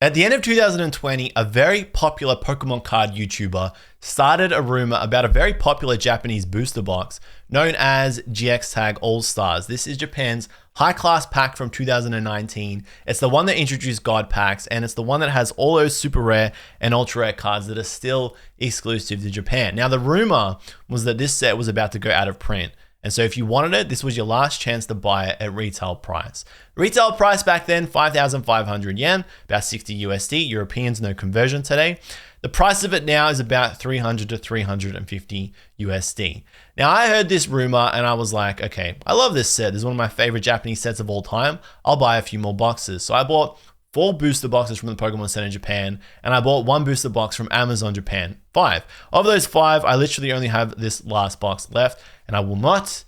At the end of 2020, a very popular Pokemon card YouTuber started a rumor about a very popular Japanese booster box known as GX Tag All-Stars. This is Japan's high-class pack from 2019. It's the one that introduced God packs, and it's the one that has all those super rare and ultra rare cards that are still exclusive to Japan. Now, the rumor was that this set was about to go out of print. And so if you wanted it, this was your last chance to buy it at retail price. Retail price back then, 5,500 yen, about 60 USD. Europeans, no conversion today. The price of it now is about 300 to 350 USD. Now, I heard this rumor and I was like, okay, I love this set. This is one of my favorite Japanese sets of all time. I'll buy a few more boxes. So I bought 4 booster boxes from the Pokemon Center Japan, and I bought 1 booster box from Amazon Japan. 5. Of those 5, I literally only have this last box left, and I will not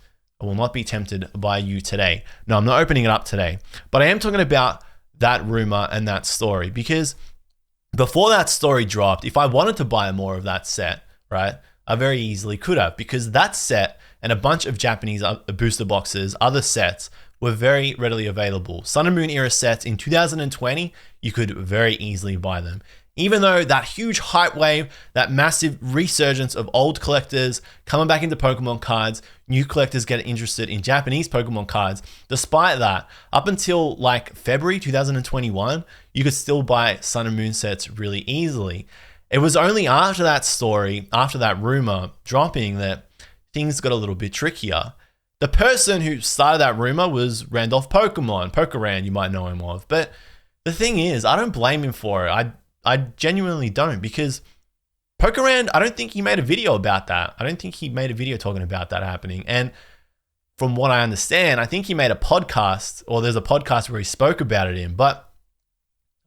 be tempted by you today. No, I'm not opening it up today, but I am talking about that rumor and that story, because before that story dropped, if I wanted to buy more of that set, right, I very easily could have, because that set and a bunch of Japanese booster boxes, other sets, were very readily available. Sun and Moon era sets in 2020, you could very easily buy them. Even though that huge hype wave, that massive resurgence of old collectors coming back into Pokemon cards, new collectors get interested in Japanese Pokemon cards. Despite that, up until like February 2021, you could still buy Sun and Moon sets really easily. It was only after that story, after that rumor dropping, that things got a little bit trickier. The person who started that rumor was Randolph Pokemon, Pokeran, you might know him of. But the thing is, I don't blame him for it. I genuinely don't, because Pokeran, I don't think he made a video about that. I don't think he made a video talking about that happening. And from what I understand, I think he made a podcast, or there's a podcast where he spoke about it in, but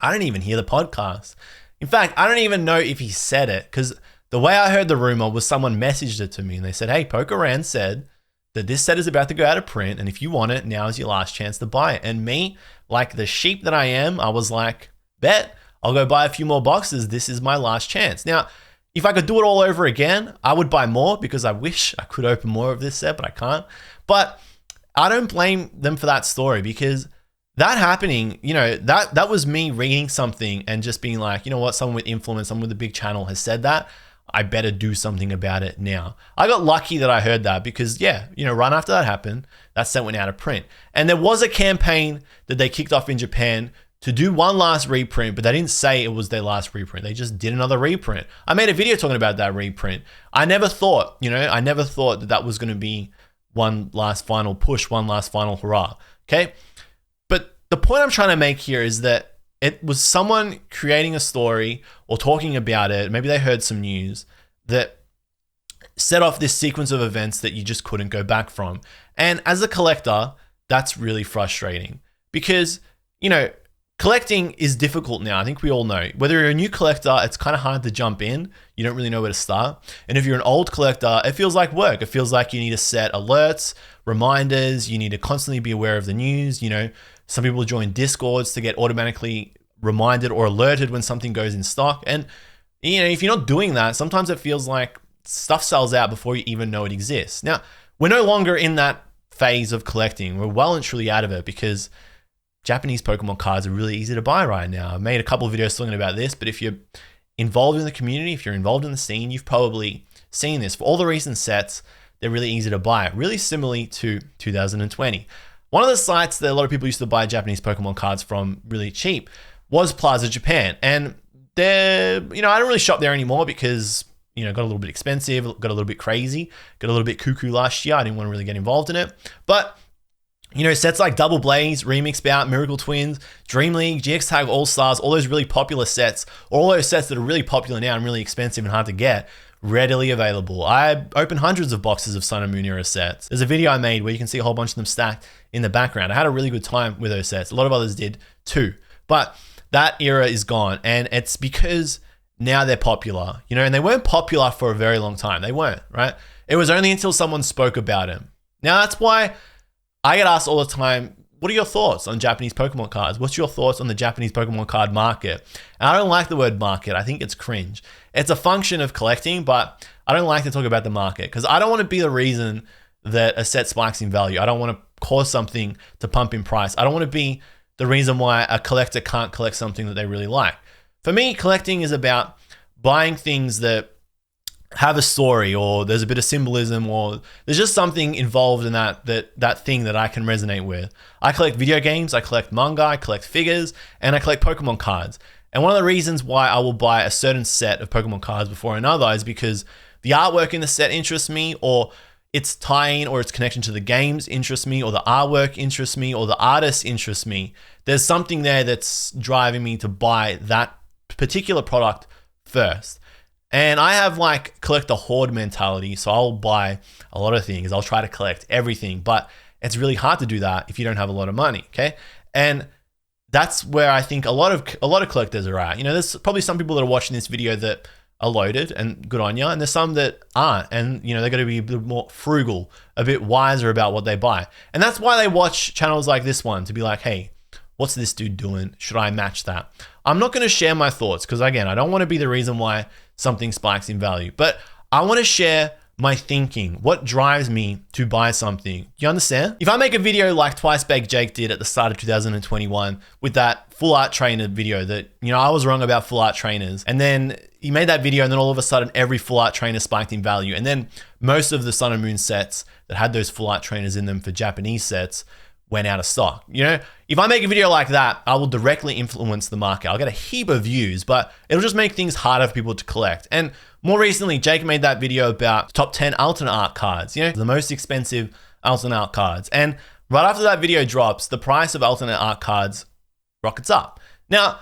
I don't even hear the podcast. In fact, I don't even know if he said it, because the way I heard the rumor was someone messaged it to me and they said, hey, Pokeran said that this set is about to go out of print, and if you want it, now is your last chance to buy it. And me, like the sheep that I am, I was like, bet, I'll go buy a few more boxes. This is my last chance. Now, if I could do it all over again, I would buy more, because I wish I could open more of this set, but I can't. But I don't blame them for that story, because that happening, you know, that was me reading something and just being like, you know what, someone with influence, someone with a big channel has said that. I better do something about it now. I got lucky that I heard that, because yeah, you know, right after that happened, that set went out of print. And there was a campaign that they kicked off in Japan to do one last reprint, but they didn't say it was their last reprint. They just did another reprint. I made a video talking about that reprint. I never thought that that was going to be one last final push, one last final hurrah. Okay. But the point I'm trying to make here is that it was someone creating a story or talking about it. Maybe they heard some news that set off this sequence of events that you just couldn't go back from. And as a collector, that's really frustrating, because, you know, collecting is difficult now. I think we all know. Whether you're a new collector, it's kind of hard to jump in. You don't really know where to start. And if you're an old collector, it feels like work. It feels like you need to set alerts, reminders. You need to constantly be aware of the news. You know, some people join Discords to get automatically reminded or alerted when something goes in stock. And, you know, if you're not doing that, sometimes it feels like stuff sells out before you even know it exists. Now, we're no longer in that phase of collecting. We're well and truly out of it, because Japanese Pokemon cards are really easy to buy right now. I've made a couple of videos talking about this, but if you're involved in the community, if you're involved in the scene, you've probably seen this. For all the recent sets, they're really easy to buy, really similarly to 2020. One of the sites that a lot of people used to buy Japanese Pokemon cards from really cheap was Plaza Japan. And they're, you know, I don't really shop there anymore, because, you know, it got a little bit expensive, got a little bit crazy, got a little bit cuckoo last year. I didn't want to really get involved in it. But, you know, sets like Double Blaze, Remix Bout, Miracle Twins, Dream League, GX Tag All-Stars, all those really popular sets, or all those sets that are really popular now and really expensive and hard to get, readily available. I opened hundreds of boxes of Sun and Moon era sets. There's a video I made where you can see a whole bunch of them stacked in the background. I had a really good time with those sets. A lot of others did too. But that era is gone, and it's because now they're popular, you know, and they weren't popular for a very long time. They weren't, right? It was only until someone spoke about them. Now, that's why I get asked all the time, what are your thoughts on Japanese Pokemon cards? What's your thoughts on the Japanese Pokemon card market? And I don't like the word market. I think it's cringe. It's a function of collecting, but I don't like to talk about the market, because I don't want to be the reason that a set spikes in value. I don't want to cause something to pump in price. I don't want to be the reason why a collector can't collect something that they really like. For me, collecting is about buying things that have a story, or there's a bit of symbolism, or there's just something involved in that thing that I can resonate with. I collect video games, I collect manga, I collect figures, and I collect Pokemon cards. And one of the reasons why I will buy a certain set of Pokemon cards before another is because the artwork in the set interests me, or its tie-in or its connection to the games interests me, or the artwork interests me, or the artist interests me. There's something there that's driving me to buy that particular product first. And I have like collect the horde mentality, so I'll buy a lot of things. I'll try to collect everything, but it's really hard to do that if you don't have a lot of money, okay? And that's where I think a lot of collectors are at. You know, there's probably some people that are watching this video that are loaded, and good on you, and there's some that aren't, and you know, they're going to be a bit more frugal, a bit wiser about what they buy. And that's why they watch channels like this one, to be like, hey, what's this dude doing? Should I match that? I'm not going to share my thoughts because, again, I don't want to be the reason why something spikes in value, but I want to share my thinking, what drives me to buy something. You understand? If I make a video like Twice Baked Jake did at the start of 2021 with that full art trainer video that, you know, I was wrong about full art trainers, and then he made that video and then all of a sudden every full art trainer spiked in value, and then most of the Sun and Moon sets that had those full art trainers in them for Japanese sets went out of stock. You know, if I make a video like that, I will directly influence the market. I'll get a heap of views, but it'll just make things harder for people to collect. And more recently, Jake made that video about top 10 alternate art cards, you know, the most expensive alternate art cards. And right after that video drops, the price of alternate art cards rockets up. Now,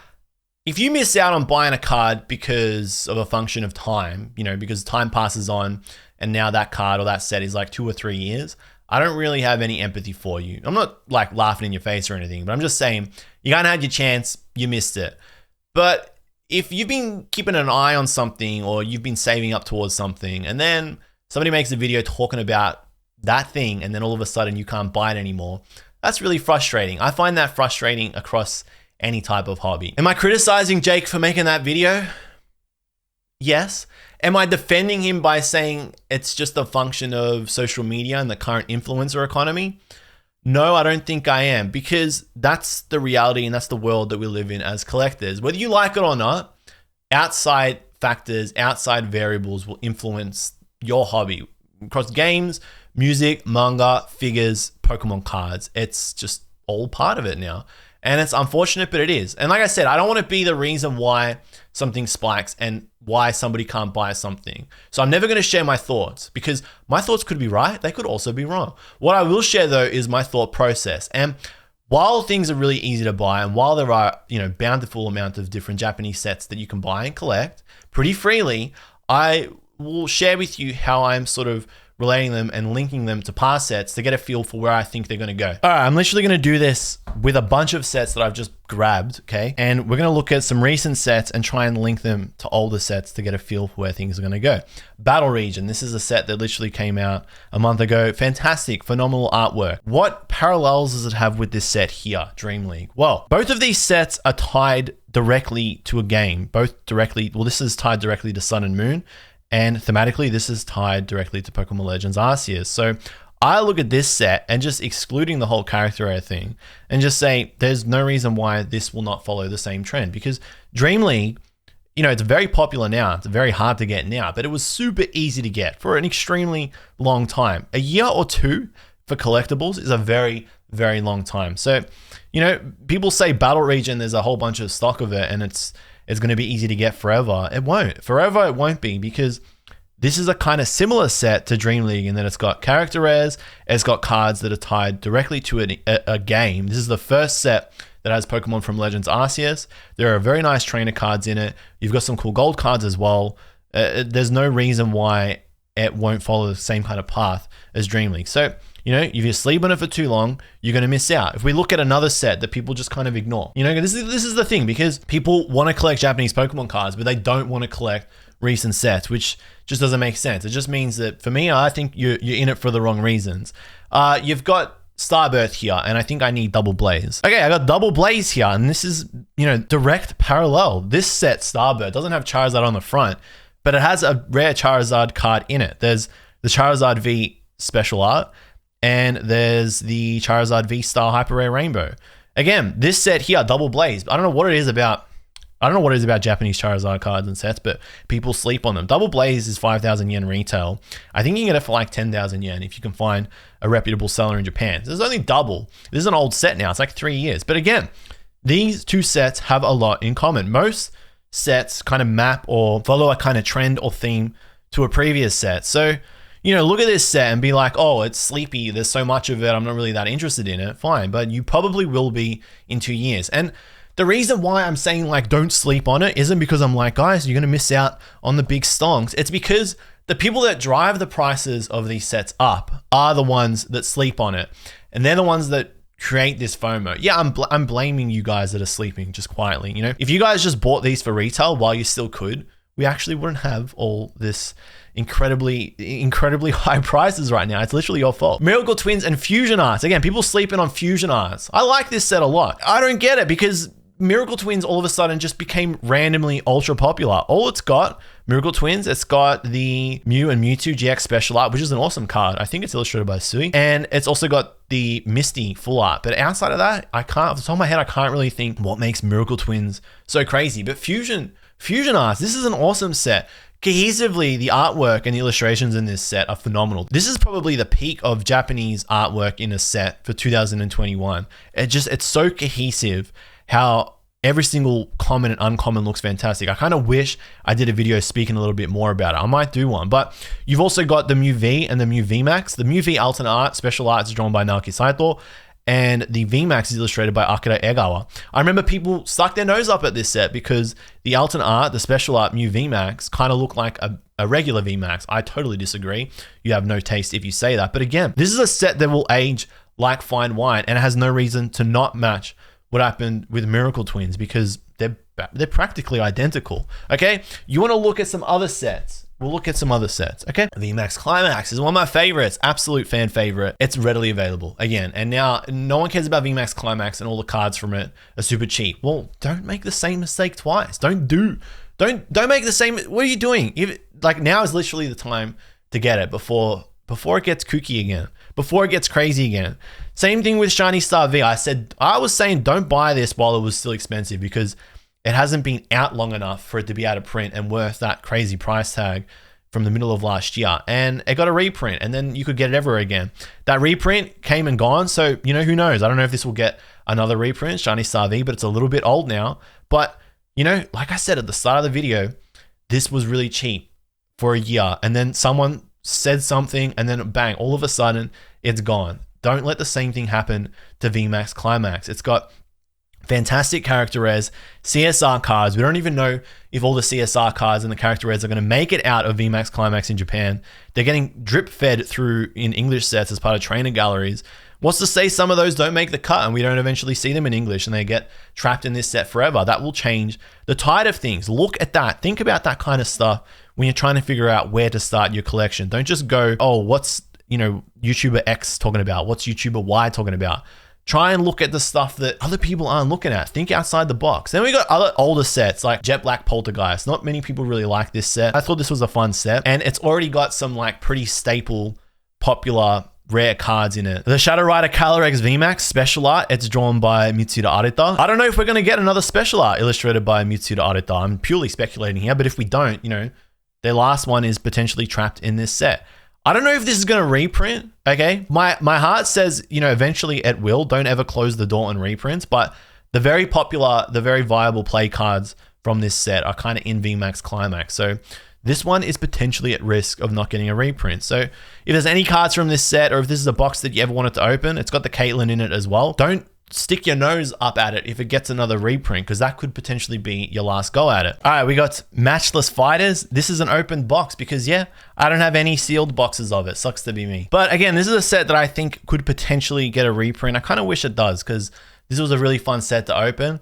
if you miss out on buying a card because of a function of time, you know, because time passes on and now that card or that set is like 2 or 3 years, I don't really have any empathy for you. I'm not like laughing in your face or anything, but I'm just saying you kind of had your chance, you missed it. But if you've been keeping an eye on something, or you've been saving up towards something, and then somebody makes a video talking about that thing, and then all of a sudden you can't buy it anymore, that's really frustrating. I find that frustrating across any type of hobby. Am I criticizing Jake for making that video? Yes. Am I defending him by saying it's just a function of social media and the current influencer economy? No, I don't think I am, because that's the reality and that's the world that we live in as collectors. Whether you like it or not, outside factors, outside variables will influence your hobby across games, music, manga, figures, Pokemon cards. It's just all part of it now. And it's unfortunate, but it is. And like I said, I don't want to be the reason why something spikes and why somebody can't buy something. So I'm never going to share my thoughts, because my thoughts could be right. They could also be wrong. What I will share though is my thought process. And while things are really easy to buy, and while there are, you know, bountiful amount of different Japanese sets that you can buy and collect pretty freely, I will share with you how I'm sort of relating them and linking them to past sets to get a feel for where I think they're going to go. All right, I'm literally going to do this with a bunch of sets that I've just grabbed, okay? And we're going to look at some recent sets and try and link them to older sets to get a feel for where things are going to go. Battle Region, this is a set that literally came out a month ago. Fantastic, phenomenal artwork. What parallels does it have with this set here, Dream League? Well, both of these sets are tied directly to a game. Both directly, well, this is tied directly to Sun and Moon, and thematically, this is tied directly to Pokemon Legends Arceus. So I look at this set and just excluding the whole character rare thing and just say, there's no reason why this will not follow the same trend, because Dream League, you know, it's very popular now. It's very hard to get now, but it was super easy to get for an extremely long time. A year or two for collectibles is a very, very long time. So, you know, people say Battle Region, there's a whole bunch of stock of it and it's going to be easy to get forever. It won't. Forever it won't be, because this is a kind of similar set to Dream League in that it's got character rares, it's got cards that are tied directly to a game. This is the first set that has Pokemon from Legends Arceus. There are very nice trainer cards in it. You've got some cool gold cards as well. There's no reason why it won't follow the same kind of path as Dream League. So, you know, if you sleep on it for too long, you're going to miss out. If we look at another set that people just kind of ignore, you know, this is the thing, because people want to collect Japanese Pokemon cards, but they don't want to collect recent sets, which just doesn't make sense. It just means that for me, I think you're in it for the wrong reasons. You've got Starbirth here, and I think I need Double Blaze. Okay, I got Double Blaze here, and this is, you know, direct parallel. This set, Starbirth, doesn't have Charizard on the front, but it has a rare Charizard card in it. There's the Charizard V Special Art, and there's the Charizard V Star Hyper Rare Rainbow. Again, this set here, Double Blaze. I don't know what it is about. I don't know what it is about Japanese Charizard cards and sets, but people sleep on them. Double Blaze is 5,000 yen retail. I think you can get it for like 10,000 yen if you can find a reputable seller in Japan. This is only double. This is an old set now. It's like 3 years. But again, these two sets have a lot in common. Most sets kind of map or follow a kind of trend or theme to a previous set. So, you know, look at this set and be like, oh, it's sleepy. There's so much of it. I'm not really that interested in it. Fine. But you probably will be in 2 years. And the reason why I'm saying like don't sleep on it isn't because I'm like, guys, you're going to miss out on the big stonks. It's because the people that drive the prices of these sets up are the ones that sleep on it. And they're the ones that create this FOMO. Yeah, I'm blaming you guys that are sleeping just quietly. You know, if you guys just bought these for retail while you still could, we actually wouldn't have all this incredibly high prices right now. It's literally your fault. Miracle Twins and Fusion Arts. Again, people sleeping on Fusion Arts. I like this set a lot. I don't get it because Miracle Twins all of a sudden just became randomly ultra popular. All it's got, Miracle Twins, it's got the Mew and Mewtwo GX special art, which is an awesome card. I think it's illustrated by Sui. And it's also got the Misty full art. But outside of that, off the top of my head, I can't really think what makes Miracle Twins so crazy. But Fusion Arts, this is an awesome set. Cohesively, the artwork and the illustrations in this set are phenomenal. This is probably the peak of Japanese artwork in a set for 2021. It's so cohesive how every single common and uncommon looks fantastic. I kind of wish I did a video speaking a little bit more about it. I might do one, but you've also got the Mew V and the Mew VMAX. The Mew V alternate art, special art is drawn by Naoki Saito, and the VMAX is illustrated by Akira Egawa. I remember people stuck their nose up at this set because the alternate art, the special art Mew VMAX, kind of looked like a regular VMAX. I totally disagree. You have no taste if you say that. But again, this is a set that will age like fine wine, and it has no reason to not match what happened with Miracle Twins because they're practically identical. Okay, you want to look at some other sets. We'll look at some other sets. Okay, VMAX Climax is one of my favorites, absolute fan favorite. It's readily available again, and now no one cares about VMAX Climax and all the cards from it are super cheap. Well, don't make the same mistake twice. Don't make the same. What are you doing? Like now is literally the time to get it before it gets kooky again, before it gets crazy again. Same thing with Shiny Star V. I was saying don't buy this while it was still expensive because it hasn't been out long enough for it to be out of print and worth that crazy price tag from the middle of last year. And it got a reprint and then you could get it ever again. That reprint came and gone. So, you know, who knows? I don't know if this will get another reprint, Shiny Star V, but it's a little bit old now. But, you know, like I said at the start of the video, this was really cheap for a year. And then someone said something and then bang, all of a sudden it's gone. Don't let the same thing happen to VMAX Climax. It's got fantastic character res, CSR cards. We don't even know if all the CSR cards and the character res are going to make it out of VMAX Climax in Japan. They're getting drip fed through in English sets as part of trainer galleries. What's to say some of those don't make the cut and we don't eventually see them in English and they get trapped in this set forever? That will change the tide of things. Look at that. Think about that kind of stuff when you're trying to figure out where to start your collection. Don't just go, oh, what's, you know, YouTuber X talking about? What's YouTuber Y talking about? Try and look at the stuff that other people aren't looking at. Think outside the box. Then we got other older sets like Jet Black Poltergeist. Not many people really like this set. I thought this was a fun set and it's already got some like pretty staple, popular, rare cards in it. The Shadow Rider Calyrex VMAX special art, it's drawn by Mitsuda Arita. I don't know if we're going to get another special art illustrated by Mitsuda Arita. I'm purely speculating here, but if we don't, you know, their last one is potentially trapped in this set. I don't know if this is going to reprint, okay? My heart says, you know, eventually it will. Don't ever close the door on reprints, but the very popular, the very viable play cards from this set are kind of in VMAX Climax. So this one is potentially at risk of not getting a reprint. So if there's any cards from this set or if this is a box that you ever wanted to open, it's got the Caitlyn in it as well. Don't stick your nose up at it if it gets another reprint because that could potentially be your last go at it. All right, we got Matchless Fighters. This is an open box because, yeah, I don't have any sealed boxes of it. Sucks to be me. But again, this is a set that I think could potentially get a reprint. I kind of wish it does because this was a really fun set to open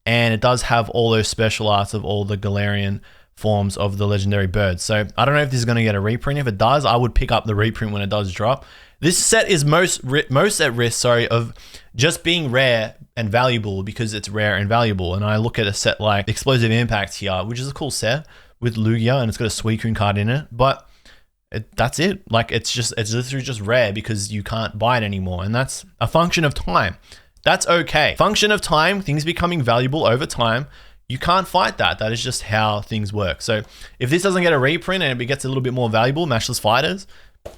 and it does have all those special arts of all the Galarian forms of the legendary birds. So I don't know if this is going to get a reprint. If it does, I would pick up the reprint when it does drop. This set is most at risk, of just being rare and valuable because it's rare and valuable. And I look at a set like Explosive Impact here, which is a cool set with Lugia and it's got a Suicune card in it, but that's it. Like it's literally just rare because you can't buy it anymore. And that's a function of time. That's okay. Function of time, things becoming valuable over time. You can't fight that. That is just how things work. So if this doesn't get a reprint and it gets a little bit more valuable, matchless fighters,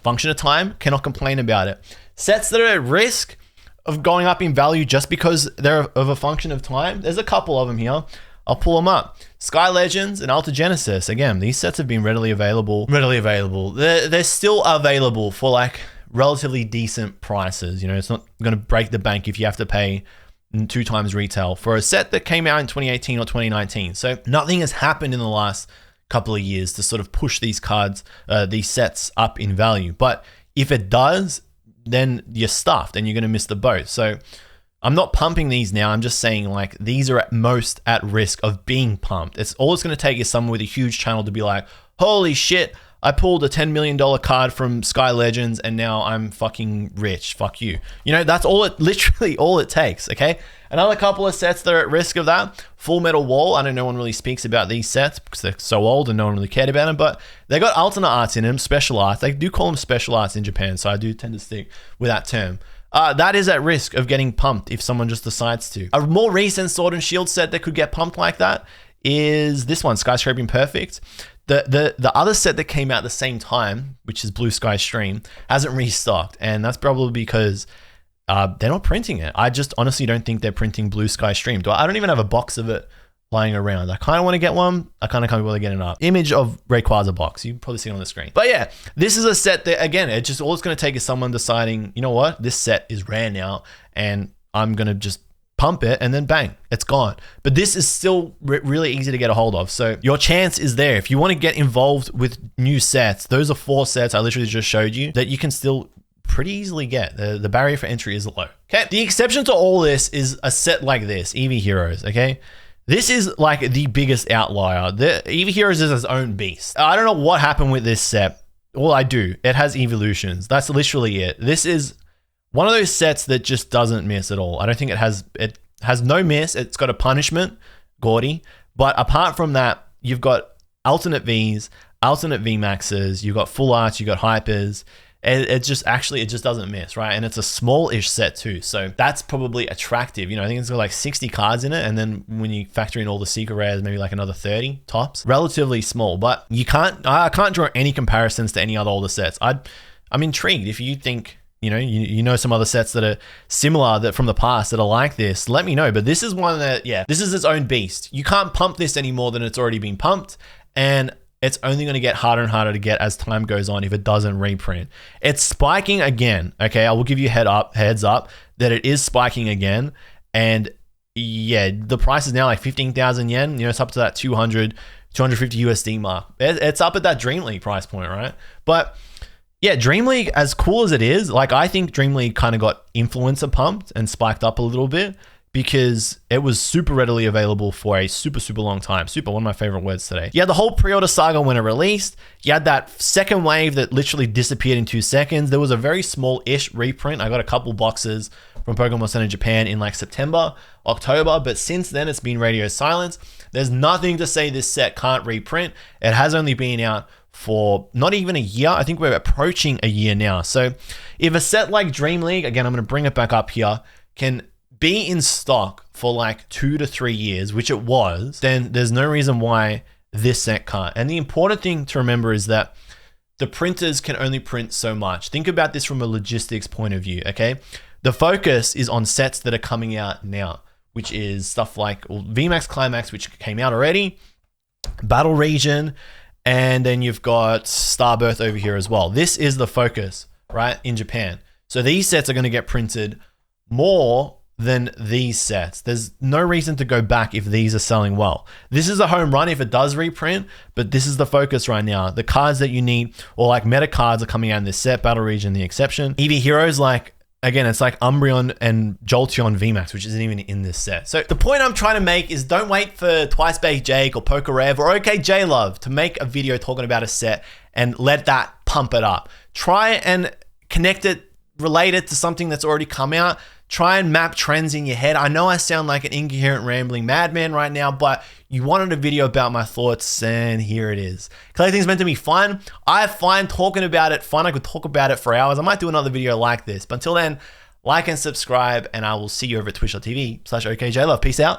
function of time, cannot complain about it. Sets that are at risk of going up in value just because they're of a function of time, there's a couple of them here. I'll pull them up. Sky Legends and Alta Genesis. Again, these sets have been readily available. They're still available for like relatively decent prices. You know, it's not going to break the bank if you have to pay 2 times retail for a set that came out in 2018 or 2019. So nothing has happened in the last couple of years to sort of push these cards, these sets up in value. But if it does, then you're stuffed and you're going to miss the boat. So I'm not pumping these now. I'm just saying like these are at most at risk of being pumped. It's all it's going to take is someone with a huge channel to be like, holy shit, I pulled a $10 million card from Sky Legends and now I'm fucking rich. Fuck you. You know, that's literally all it takes, okay? Another couple of sets that are at risk of that. Full Metal Wall. I know no one really speaks about these sets because they're so old and no one really cared about them, but they got alternate arts in them, special arts. They do call them special arts in Japan, so I do tend to stick with that term. That is at risk of getting pumped if someone just decides to. A more recent Sword and Shield set that could get pumped like that is this one, Skyscraping Perfect. The other set that came out at the same time, which is Blue Sky Stream, hasn't restocked, and that's probably because they're not printing it. I just honestly don't think they're printing Blue Sky Stream. I don't even have a box of it lying around. I kind of want to get one. I kind of can't be able to get an image of Rayquaza box. You can probably see it on the screen. But yeah, this is a set that, again, all it's going to take is someone deciding, you know what, this set is rare now, and I'm going to just pump it, and then bang, it's gone. But this is still really easy to get a hold of. So your chance is there. If you want to get involved with new sets, those are 4 sets I literally just showed you that you can still pretty easily get. The barrier for entry is low. Okay. The exception to all this is a set like this, Eevee Heroes. Okay. This is like the biggest outlier. The Eevee Heroes is its own beast. I don't know what happened with this set. Well, I do. It has evolutions. That's literally it. This is one of those sets that just doesn't miss at all. I don't think it has no miss. It's got a punishment, gaudy. But apart from that, you've got alternate Vs, alternate VMAXs, you've got full arts, you've got hypers. It just doesn't miss, right? And it's a small-ish set too. So that's probably attractive. You know, I think it's got like 60 cards in it. And then when you factor in all the secret rares, maybe like another 30 tops. Relatively small, but I can't draw any comparisons to any other older sets. I'm intrigued if you think, you know some other sets that are similar that from the past that are like this, let me know. But this is one that, yeah, this is its own beast. You can't pump this any more than it's already been pumped. And it's only going to get harder and harder to get as time goes on if it doesn't reprint. It's spiking again. Okay, I will give you heads up that it is spiking again. And yeah, the price is now like 15,000 yen. You know, it's up to that 250 USD mark. It's up at that Dream League price point, right? But yeah, Dream League, as cool as it is, like I think Dream League kind of got influencer pumped and spiked up a little bit because it was super readily available for a super, super long time. Super, one of my favorite words today. You had the whole pre-order saga when it released. You had that second wave that literally disappeared in 2 seconds. There was a very small-ish reprint. I got a couple boxes from Pokemon Center Japan in like September, October, but since then it's been radio silence. There's nothing to say this set can't reprint. It has only been out for not even a year. I think we're approaching a year now. So if a set like Dream League, again, I'm going to bring it back up here, can be in stock for like 2 to 3 years, which it was, then there's no reason why this set can't. And the important thing to remember is that the printers can only print so much. Think about this from a logistics point of view, okay? The focus is on sets that are coming out now, which is stuff like VMAX Climax, which came out already, Battle Region, and then you've got Starbirth over here as well. This is the focus, right, in Japan. So these sets are going to get printed more than these sets. There's no reason to go back if these are selling well. This is a home run if it does reprint, but this is the focus right now. The cards that you need, or like meta cards, are coming out in this set. Battle Region, the exception. Eevee Heroes, like, again, it's like Umbreon and Jolteon VMAX, which isn't even in this set. So the point I'm trying to make is don't wait for Twice Baked Jake or PokeRev or okJLUV to make a video talking about a set and let that pump it up. Try and connect it, relate it to something that's already come out. Try and map trends in your head. I know I sound like an incoherent, rambling madman right now, but you wanted a video about my thoughts, and here it is. Collecting's meant to be fun. I find talking about it fun. I could talk about it for hours. I might do another video like this, but until then, like and subscribe, and I will see you over at twitch.tv/okJLUV. Peace out.